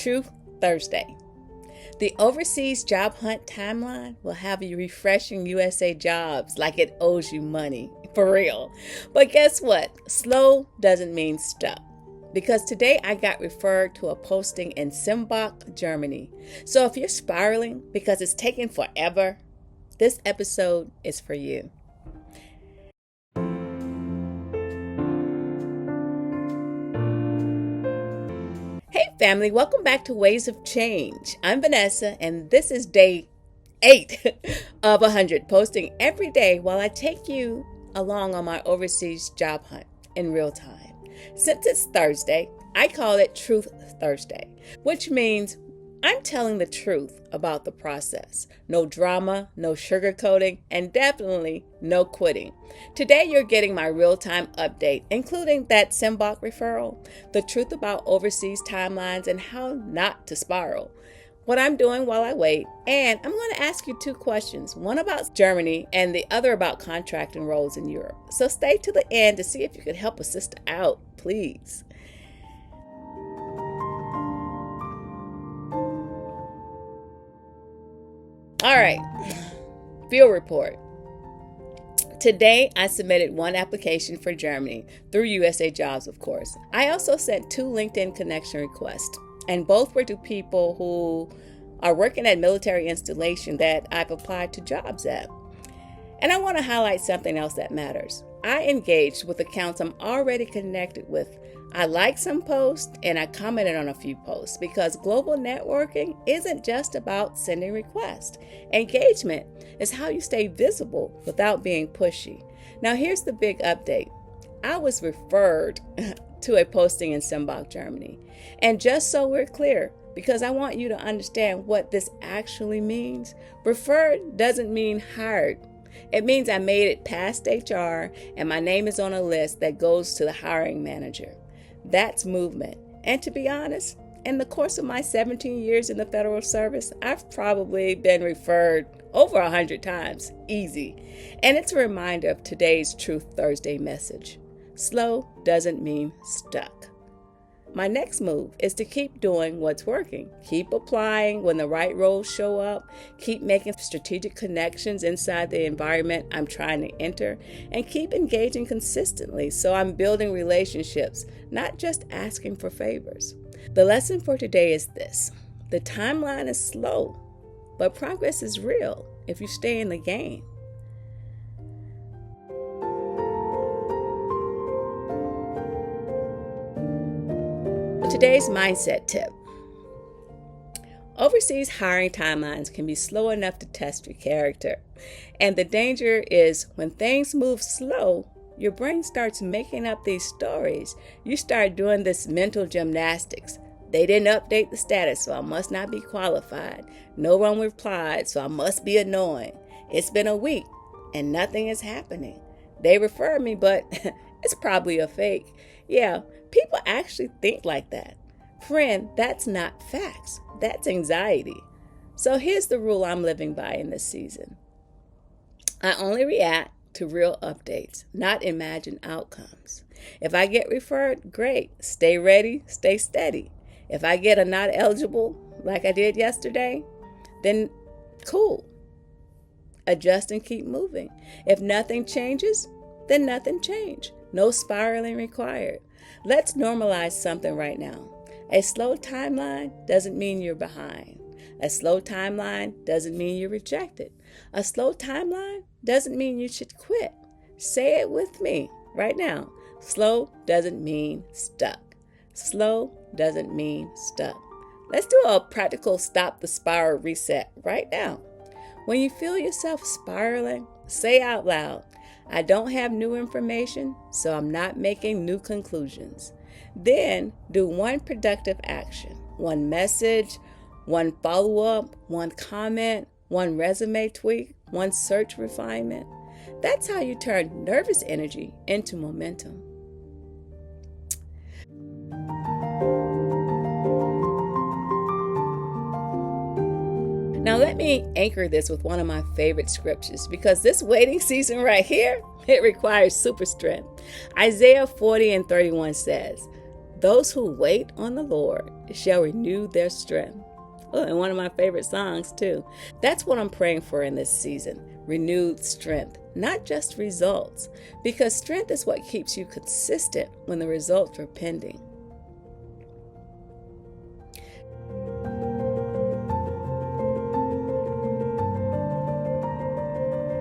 Truth Thursday. The overseas job hunt timeline will have you refreshing USAJOBS like it owes you money, for real. But guess what? Slow doesn't mean stuck. Because today I got referred to a posting in Sembach, Germany. So if you're spiraling because it's taking forever, this episode is for you. Hey family, welcome back to Ways of Change. I'm Vanessa and this is day 8 of 100, posting every day while I take you along on my overseas job hunt in real time. Since it's Thursday, I call it Truth Thursday, which means I'm telling the truth about the process. No drama, no sugarcoating, and definitely no quitting. Today you're getting my real-time update, including that Sembach referral, the truth about overseas timelines and how not to spiral, what I'm doing while I wait, and I'm going to ask you 2 questions, one about Germany and the other about contracting roles in Europe. So stay to the end to see if you can help a sister out, please. All right, field report. Today, I submitted 1 application for Germany through USAJOBS, of course. I also sent 2 LinkedIn connection requests, and both were to people who are working at military installation that I've applied to jobs at. And I want to highlight something else that matters. I engaged with accounts I'm already connected with. I liked some posts and I commented on a few posts because global networking isn't just about sending requests. Engagement is how you stay visible without being pushy. Now here's the big update. I was referred to a posting in Sembach, Germany. And just so we're clear, because I want you to understand what this actually means, referred doesn't mean hired. It means I made it past HR and my name is on a list that goes to the hiring manager. That's movement. And to be honest, in the course of my 17 years in the federal service, I've probably been referred over 100 times, easy. And it's a reminder of today's Truth Thursday message. Slow doesn't mean stuck. My next move is to keep doing what's working. Keep applying when the right roles show up. Keep making strategic connections inside the environment I'm trying to enter. And keep engaging consistently so I'm building relationships, not just asking for favors. The lesson for today is this. The timeline is slow, but progress is real if you stay in the game. Today's mindset tip. Overseas hiring timelines can be slow enough to test your character. And the danger is when things move slow, your brain starts making up these stories. You start doing this mental gymnastics. They didn't update the status, so I must not be qualified. No one replied, so I must be annoying. It's been a week and nothing is happening. They referred me, but it's probably a fake. Yeah, people actually think like that. Friend, that's not facts. That's anxiety. So here's the rule I'm living by in this season. I only react to real updates, not imagined outcomes. If I get referred, great. Stay ready, stay steady. If I get a not eligible, like I did yesterday, then cool. Adjust and keep moving. If nothing changes, then nothing changed. No spiraling required. Let's normalize something right now. A slow timeline doesn't mean you're behind. A slow timeline doesn't mean you're rejected. A slow timeline doesn't mean you should quit. Say it with me right now. Slow doesn't mean stuck. Slow doesn't mean stuck. Let's do a practical stop the spiral reset right now. When you feel yourself spiraling, say out loud, I don't have new information, so I'm not making new conclusions. Then do 1 productive action, 1 message, 1 follow-up, 1 comment, 1 resume tweak, 1 search refinement. That's how you turn nervous energy into momentum. Now let me anchor this with one of my favorite scriptures, because this waiting season right here, it requires super strength. Isaiah 40:31 says, Those who wait on the Lord shall renew their strength. Oh, and one of my favorite songs too. That's what I'm praying for in this season. Renewed strength, not just results, because strength is what keeps you consistent when the results are pending.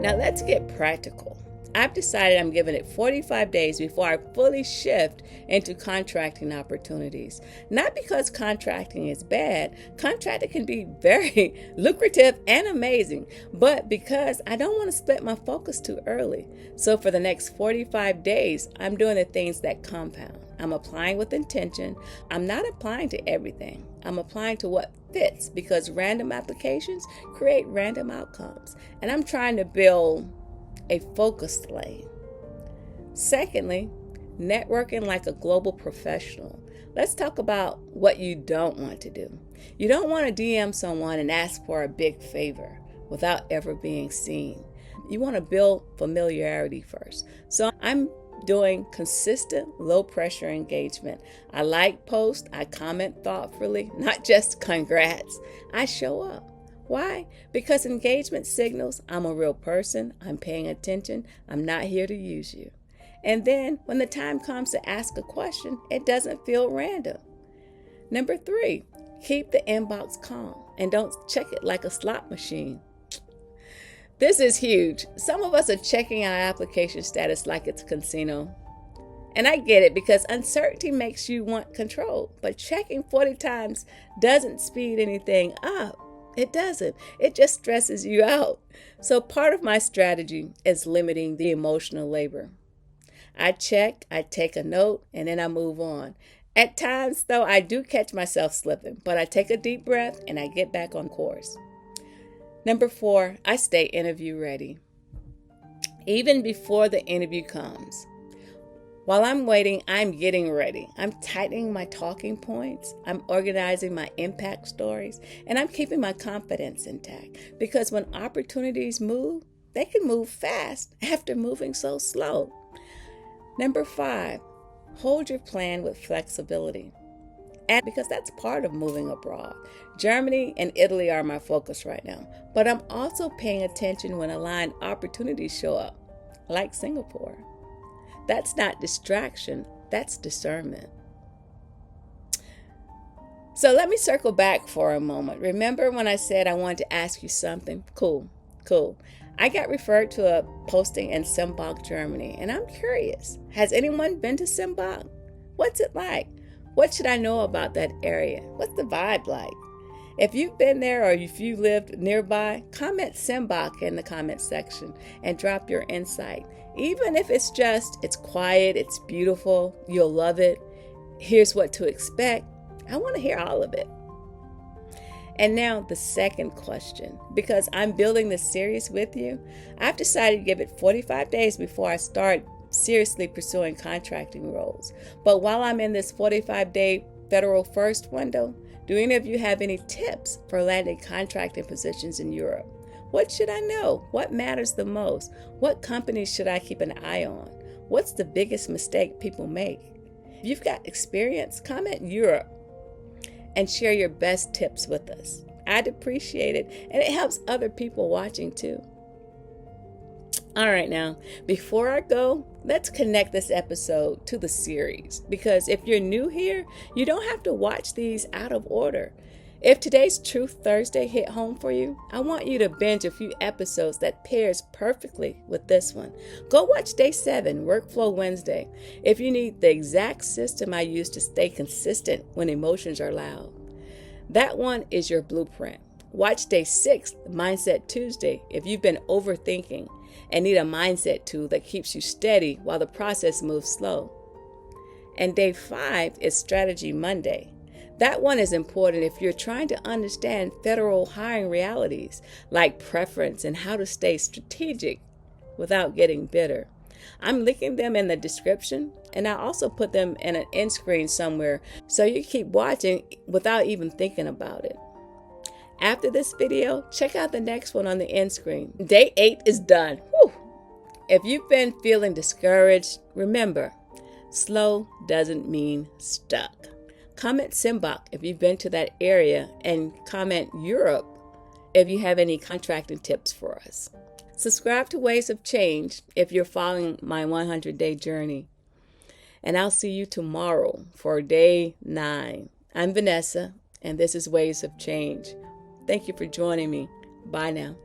Now let's get practical. I've decided I'm giving it 45 days before I fully shift into contracting opportunities. Not because contracting is bad. Contracting can be very lucrative and amazing, but because I don't want to split my focus too early. So for the next 45 days, I'm doing the things that compound. I'm applying with intention. I'm not applying to everything. I'm applying to what fits, because random applications create random outcomes. And I'm trying to build a focused lane. Secondly, networking like a global professional. Let's talk about what you don't want to do. You don't want to DM someone and ask for a big favor without ever being seen. You want to build familiarity first. So I'm doing consistent, low-pressure engagement. I like posts, I comment thoughtfully, not just congrats. I show up. Why? Because engagement signals I'm a real person, I'm paying attention, I'm not here to use you. And then when the time comes to ask a question, it doesn't feel random. Number 3, keep the inbox calm and don't check it like a slot machine. This is huge. Some of us are checking our application status like it's a casino. And I get it, because uncertainty makes you want control. But checking 40 times doesn't speed anything up. It doesn't. It just stresses you out. So part of my strategy is limiting the emotional labor. I check, I take a note, and then I move on. At times, though, I do catch myself slipping, but I take a deep breath and I get back on course. Number 4, I stay interview ready. Even before the interview comes. While I'm waiting, I'm getting ready. I'm tightening my talking points. I'm organizing my impact stories. And I'm keeping my confidence intact. Because when opportunities move, they can move fast after moving so slow. Number 5, hold your plan with flexibility. And because that's part of moving abroad. Germany and Italy are my focus right now. But I'm also paying attention when aligned opportunities show up, like Singapore. That's not distraction, that's discernment. So let me circle back for a moment. Remember when I said I wanted to ask you something? Cool. I got referred to a posting in Sembach Germany, and I'm curious. Has anyone been to Sembach? What's it like? What should I know about that area? What's the vibe like? If you've been there or if you lived nearby, comment Sembach in the comment section and drop your insight. Even if it's just, it's quiet, it's beautiful, you'll love it, here's what to expect. I want to hear all of it. And now the second question, because I'm building this series with you, I've decided to give it 45 days before I start seriously pursuing contracting roles. But while I'm in this 45-day federal first window, do any of you have any tips for landing contracting positions in Europe? What should I know? What matters the most? What companies should I keep an eye on? What's the biggest mistake people make? If you've got experience, comment Europe and share your best tips with us. I'd appreciate it, and it helps other people watching too. All right, now, before I go, let's connect this episode to the series, because if you're new here, you don't have to watch these out of order. If today's Truth Thursday hit home for you, I want you to binge a few episodes that pairs perfectly with this one. Go watch Day 7, Workflow Wednesday, if you need the exact system I use to stay consistent when emotions are loud. That one is your blueprint. Watch Day 6, Mindset Tuesday, if you've been overthinking and need a mindset tool that keeps you steady while the process moves slow. And Day 5 is Strategy Monday. That one is important if you're trying to understand federal hiring realities like preference and how to stay strategic without getting bitter. I'm linking them in the description, and I also put them in an end screen somewhere so you keep watching without even thinking about it. After this video, check out the next one on the end screen. Day 8 is done. Whew. If you've been feeling discouraged, remember, Slow doesn't mean stuck. Comment Sembach if you've been to that area, and comment Europe if you have any contracting tips for us. Subscribe to Ways of Change if you're following my 100-day journey. And I'll see you tomorrow for day 9. I'm Vanessa, and this is Ways of Change. Thank you for joining me. Bye now.